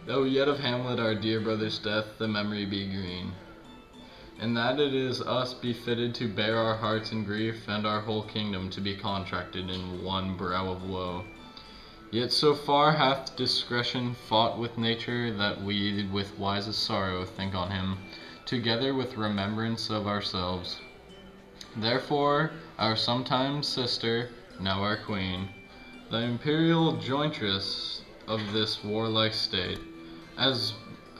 Though yet of Hamlet our dear brother's death the memory be green, and that it is us befitted to bear our hearts in grief, and our whole kingdom to be contracted in one brow of woe. Yet so far hath discretion fought with nature, that we with wisest sorrow think on him, together with remembrance of ourselves. Therefore our sometime sister, now our queen, the imperial jointress of this warlike state, as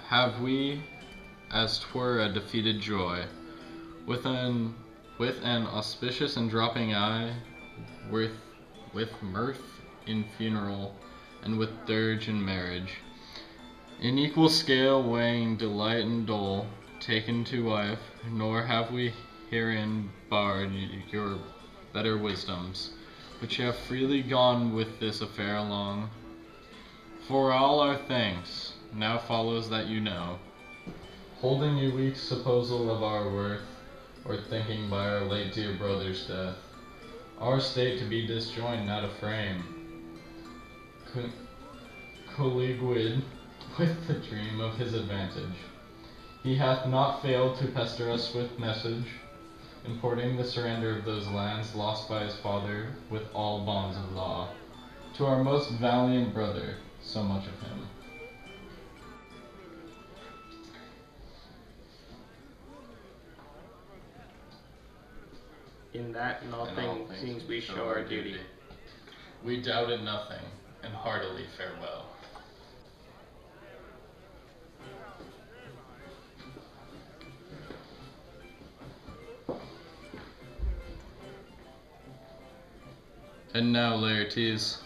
have we, as 'twere a defeated joy, with an auspicious and dropping eye, with mirth in funeral, and with dirge in marriage, in equal scale weighing delight and dole, taken to wife, nor have we herein barred your better wisdoms, which have freely gone with this affair along. For all our thanks, now follows that you know, holding you weak supposal of our worth, or thinking by our late dear brother's death, our state to be disjoined, not a frame, colleguid with the dream of his advantage. He hath not failed to pester us with message, importing the surrender of those lands lost by his father with all bonds of law, to our most valiant brother, so much of him. In that in all things we show our duty. We doubted nothing, and heartily farewell. And now, Laertes,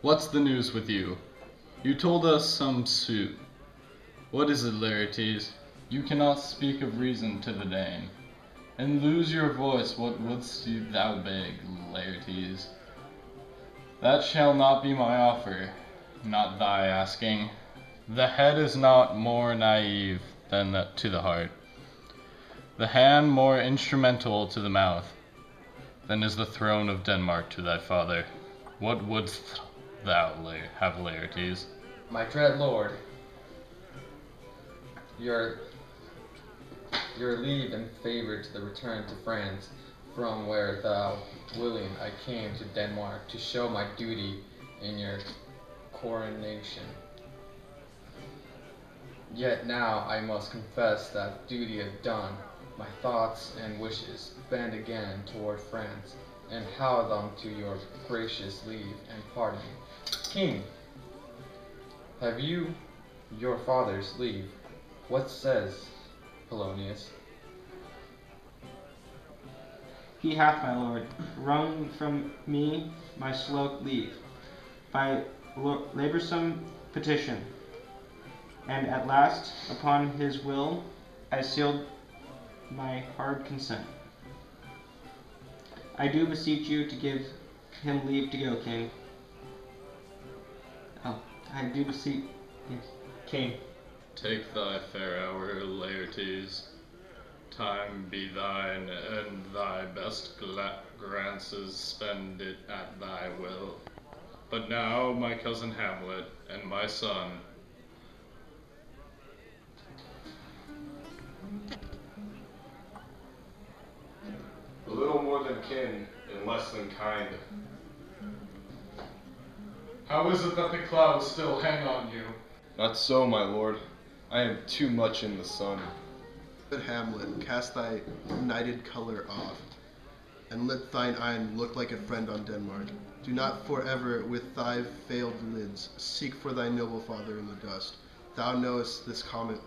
what's the news with you? You told us some suit. What is it, Laertes? You cannot speak of reason to the Dane. And lose your voice, what wouldst thou beg, Laertes? That shall not be my offer, not thy asking. The head is not more naive than to the heart, the hand more instrumental to the mouth, than is the throne of Denmark to thy father. What wouldst thou have, Laertes? My dread lord, your leave and favor to the return to France, from where thou willing I came to Denmark to show my duty in your coronation. Yet now I must confess that duty done, my thoughts and wishes bend again toward France, and how them to your gracious leave and pardon. King, have you your father's leave? What says Polonius? He hath, my lord, wrung from me my slow leave, by laborsome petition, and at last, upon his will, I sealed my hard consent. I do beseech you to give him leave to go, king. Oh, I do beseech you, king. Take thy fair hour, Laertes. Time be thine, and thy best grances spend it at thy will. But now, my cousin Hamlet, and my son, a little more than kin, and less than kind. how is it that the clouds still hang on you? Not so, my lord. I am too much in the sun. Good Hamlet, cast thy united color off, and let thine eye look like a friend on Denmark. Do not forever with thy veiled lids seek for thy noble father in the dust. Thou knowest this comet,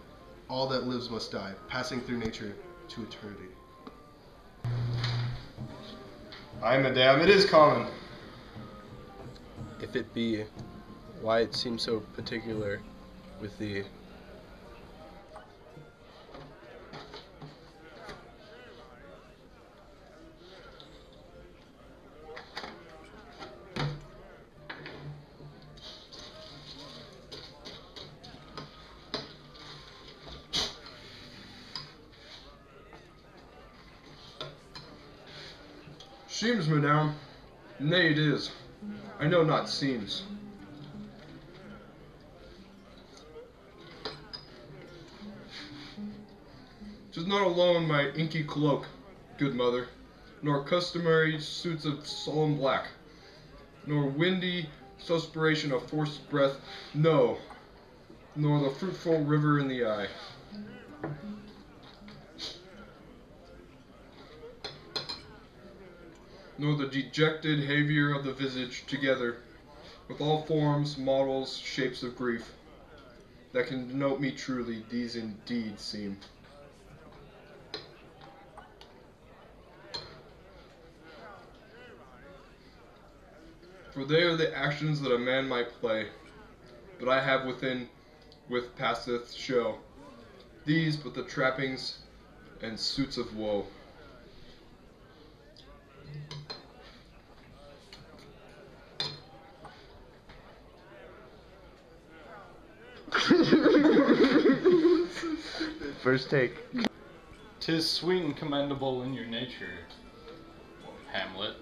all that lives must die, passing through nature to eternity. Aye, madame, it is common. If it be, why it seems so particular with thee. Seems, madame. Nay, it is. I know not seems. 'Tis not alone my inky cloak, good mother, nor customary suits of solemn black, nor windy suspiration of forced breath, no, nor the fruitful river in the eye. Nor the dejected behavior of the visage, together with all forms, models, shapes of grief, that can denote me truly, these indeed seem. For they are the actions that a man might play, but I have within, with passeth show, these but the trappings and suits of woe. First take. 'Tis sweet and commendable in your nature, Hamlet.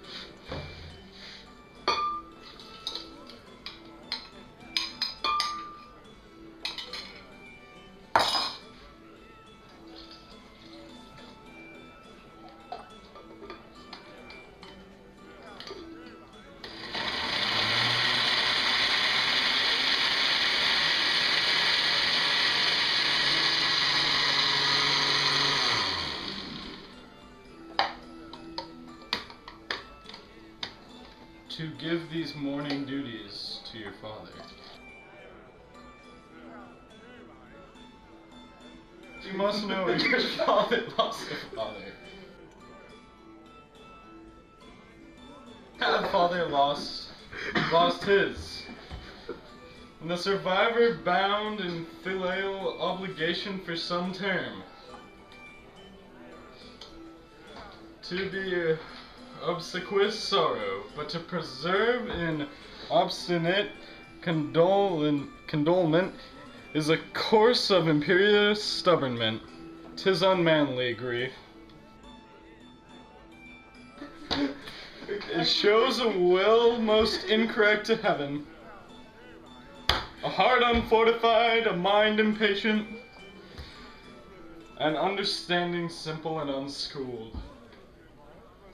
To give these morning duties to your father. You must know your father lost a father. That father lost his. And the survivor bound in filial obligation for some term. To be obsequious sorrow, but to preserve in obstinate condolement is a course of imperious stubbornment. 'Tis unmanly grief. It shows a will most incorrect to heaven, a heart unfortified, a mind impatient, an understanding simple and unschooled.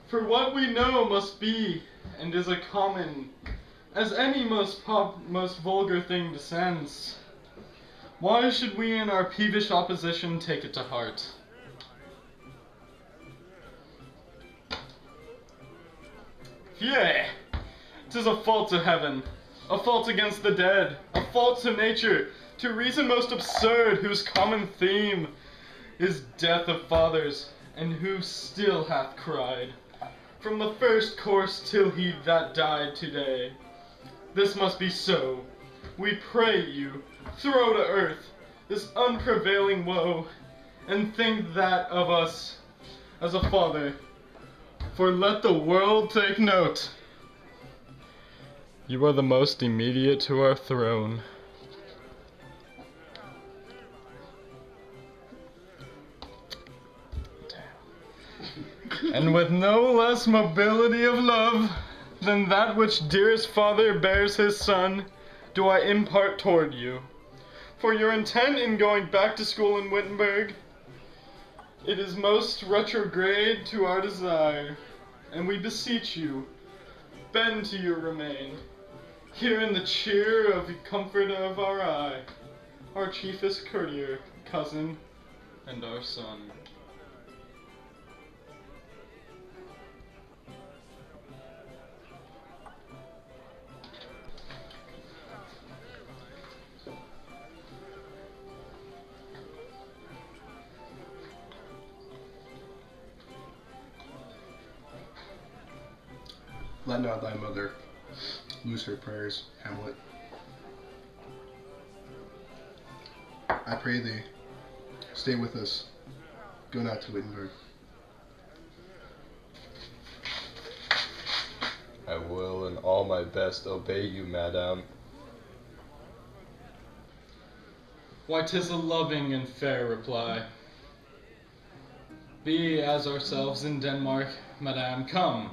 For what we know must be, and is a common, as any most vulgar thing descends. Why should we in our peevish opposition take it to heart? Yea, 'tis a fault to heaven, a fault against the dead, a fault to nature, to reason most absurd, whose common theme is death of fathers, and who still hath cried, from the first course till he that died today. This must be so. We pray you, throw to earth this unprevailing woe, and think that of us as a father. For let the world take note. You are the most immediate to our throne. And with no less mobility of love than that which dearest father bears his son, do I impart toward you. For your intent in going back to school in Wittenberg, it is most retrograde to our desire, and we beseech you, bend to your remain, here in the cheer of the comfort of our eye, our chiefest courtier, cousin, and our son. Let not thy mother lose her prayers, Hamlet. I pray thee, stay with us. Go not to Wittenberg. I will in all my best obey you, madame. Why, 'tis a loving and fair reply. Be as ourselves in Denmark, madame, come.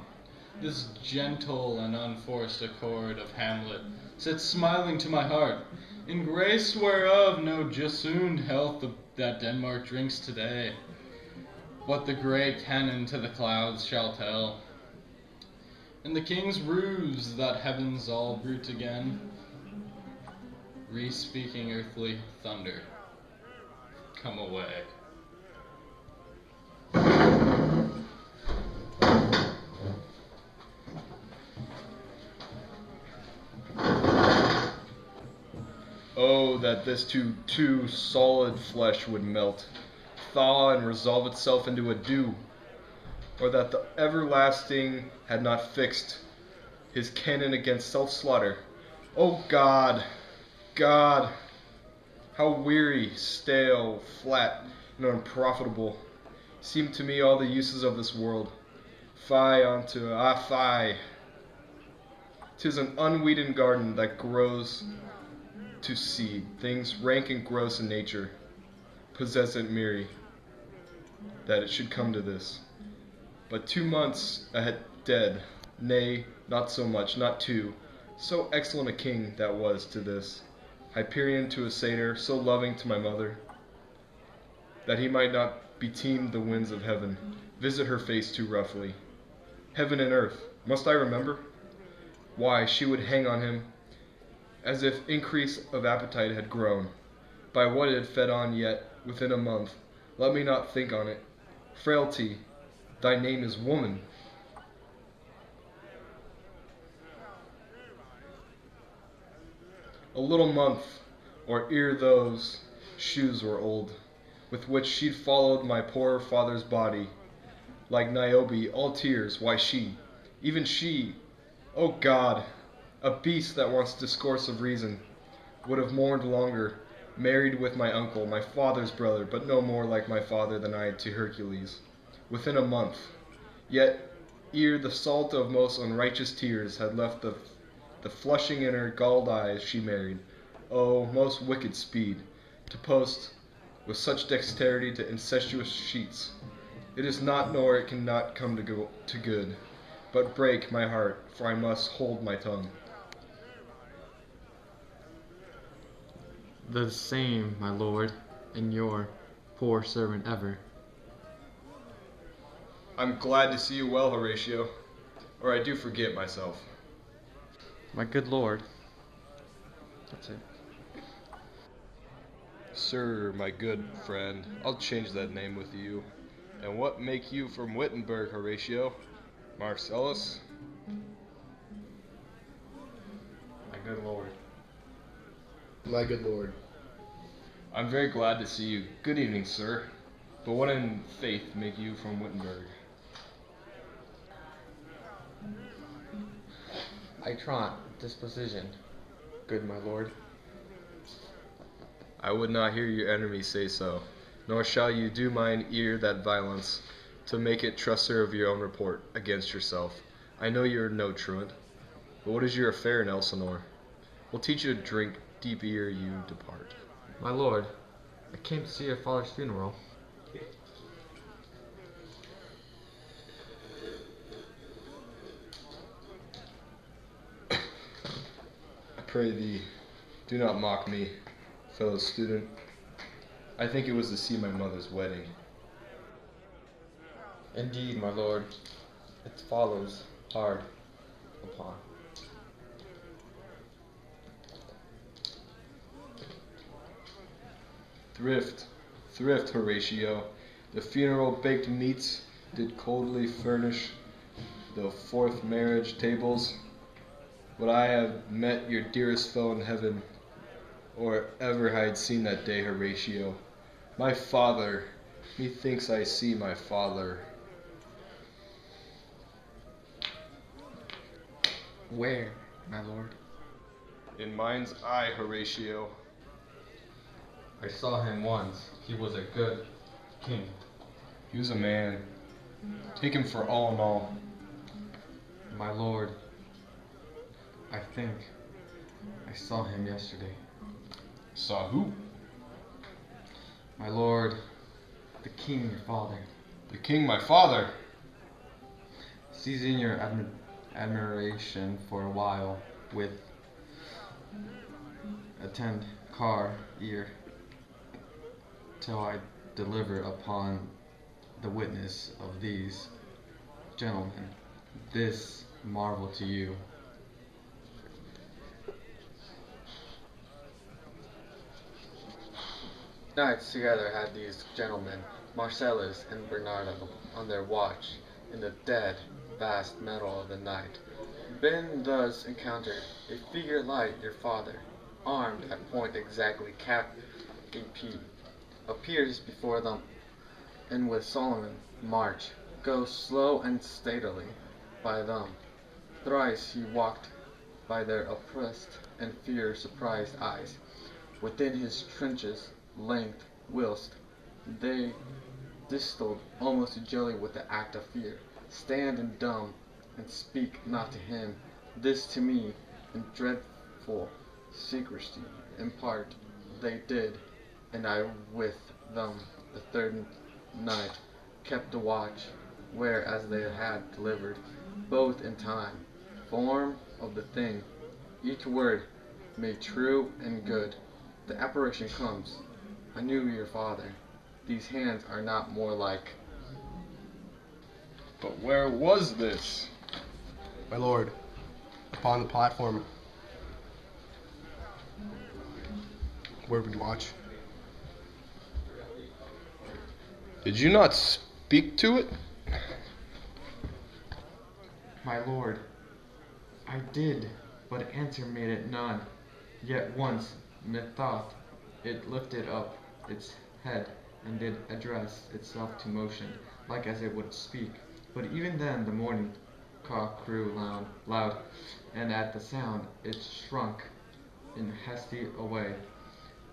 This gentle and unforced accord of Hamlet sits smiling to my heart, in grace whereof no Jesuund health that Denmark drinks today. what the grey cannon to the clouds shall tell. And the king's ruse that heavens all bruit again, re-speaking earthly thunder, come away. Oh, that this too solid flesh would melt, thaw, and resolve itself into a dew, or that the everlasting had not fixed his cannon against self-slaughter. Oh God, God, how weary, stale, flat, and unprofitable seem to me all the uses of this world. Fie unto, fie! 'Tis an unweeded garden that grows to seed, things rank and gross in nature, possess it merely, that it should come to this. But 2 months ahead dead, nay, not so much, not 2, so excellent a king that was to this, Hyperion to a satyr, so loving to my mother, that he might not beteem the winds of heaven, visit her face too roughly. Heaven and earth, must I remember? Why, she would hang on him, as if increase of appetite had grown, by what it had fed on yet within a month. Let me not think on it. Frailty, thy name is woman. A little month, or ere those shoes were old, with which she'd followed my poor father's body, like Niobe, all tears. Why she, even she, oh God, a beast that wants discourse of reason, would have mourned longer, married with my uncle, my father's brother, but no more like my father than I to Hercules, within a month. Yet, ere the salt of most unrighteous tears had left the flushing in her galled eyes, she married. Oh, most wicked speed, to post with such dexterity to incestuous sheets. It is not, nor it cannot come to good, but break my heart, for I must hold my tongue. The same, my lord, and your poor servant ever. I'm glad to see you well, Horatio, or I do forget myself. My good lord. That's it. Sir, my good friend, I'll change that name with you. And what make you from Wittenberg, Horatio? Marcellus? My good lord. My good lord. I'm very glad to see you. Good evening, sir. But what in faith make you from Wittenberg? I trot disposition, good my lord. I would not hear your enemies say so, nor shall you do mine ear that violence, to make it trusser of your own report against yourself. I know you are no truant, but what is your affair in Elsinore? We'll teach you to drink deep ere you depart. My lord, I came to see your father's funeral. I pray thee, do not mock me, fellow student. I think it was to see my mother's wedding. Indeed, my lord, it follows hard upon. Thrift, thrift, Horatio. The funeral baked meats did coldly furnish the fourth marriage tables. Would I have met your dearest foe in heaven, or ever I had seen that day, Horatio. My father, methinks I see my father. Where, my lord? In mind's eye, Horatio. I saw him once. He was a good king. He was a man. Take him for all in all. My lord, I think I saw him yesterday. Saw who? My lord, the king, your father. The king, my father. Seizing your admiration for a while with attend car ear till I deliver upon the witness of these gentlemen, this marvel to you. Nights together had these gentlemen, Marcellus and Bernardo, on their watch, in the dead, vast metal of the night. Ben thus encountered a figure like your father, armed at point exactly cap AP, appears before them, and with solemn march goes slow and stately by them. Thrice he walked by their oppressed and fear-surprised eyes, within his trenches length, whilst they distilled almost to jelly with the act of fear, stand and dumb, and speak not to him. This to me, in dreadful secrecy, impart they did, and I with them the third night kept the watch, whereas they had delivered, both in time, form of the thing, each word made true and good. The apparition comes. I knew your father. These hands are not more like. But where was this? My lord, upon the platform where we watch. Did you not speak to it? My lord, I did, but answer made it none. Yet once, methought, it lifted up its head and did address itself to motion, like as it would speak. But even then the morning cock crew loud, and at the sound it shrunk in hasty away,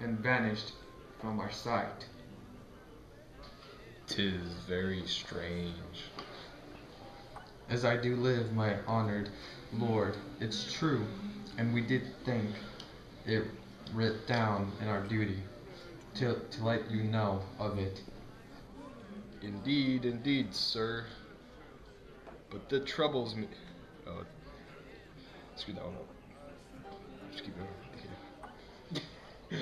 and vanished from our sight. 'Tis very strange. As I do live, my honored lord, it's true, and we did think it writ down in our duty to let you know of it. Indeed, indeed, sir. But that troubles me. Oh, screw that one up. Just keep going. Okay.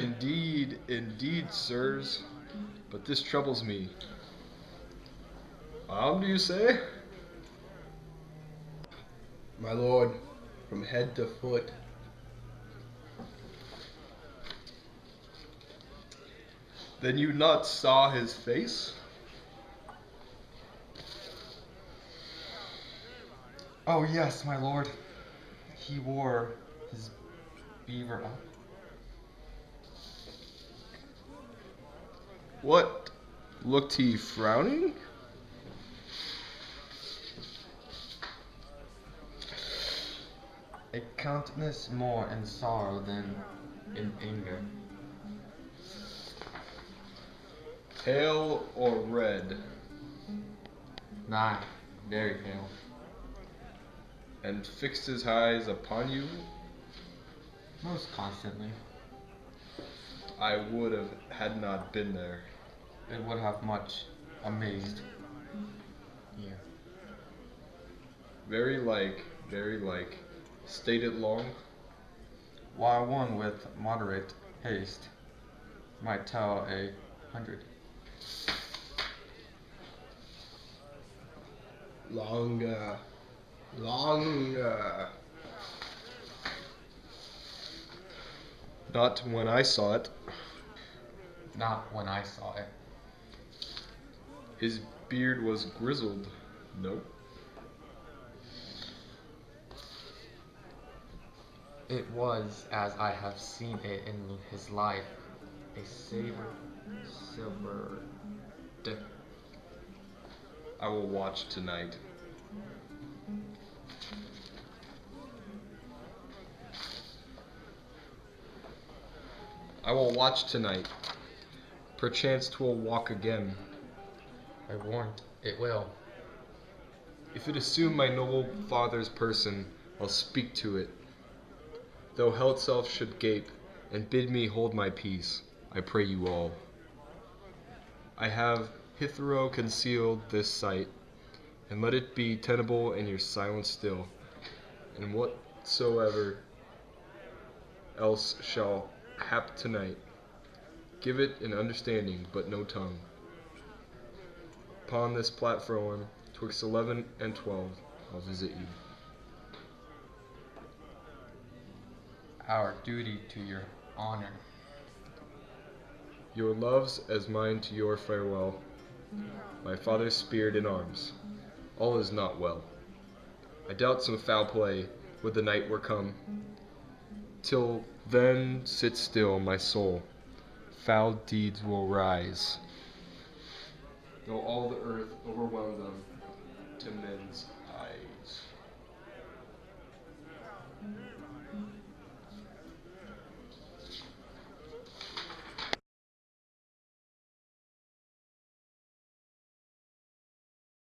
Indeed, indeed, sirs. But this troubles me. Do you say? My lord, from head to foot. Then you not saw his face? Oh yes, my lord. He wore his beaver up. What? Looked he frowning? A countenance more in sorrow than in anger. Pale or red? Nay, very pale. And fixed his eyes upon you? Most constantly. I would have had not been there. It would have much amazed you. Very like, very like. Stayed it long? While one with moderate haste might tell 100. Longer. Not when I saw it. Not when I saw it. His beard was grizzled. Nope. It was as I have seen it in his life, a silver. I will watch tonight. I will watch tonight. Perchance 'twill walk again. I warrant it will. If it assume my noble father's person, I'll speak to it. Though hell itself should gape and bid me hold my peace, I pray you all. I have hitherto concealed this sight, and let it be tenable in your silence still, and whatsoever else shall hap tonight, give it an understanding, but no tongue. Upon this platform, twixt 11 and 12, I'll visit you. Our duty to your honor. Your loves as mine to your farewell. My father speared in arms. All is not well. I doubt some foul play would the night were come. Till then sit still, my soul. Foul deeds will rise, though all the earth overwhelm them to men.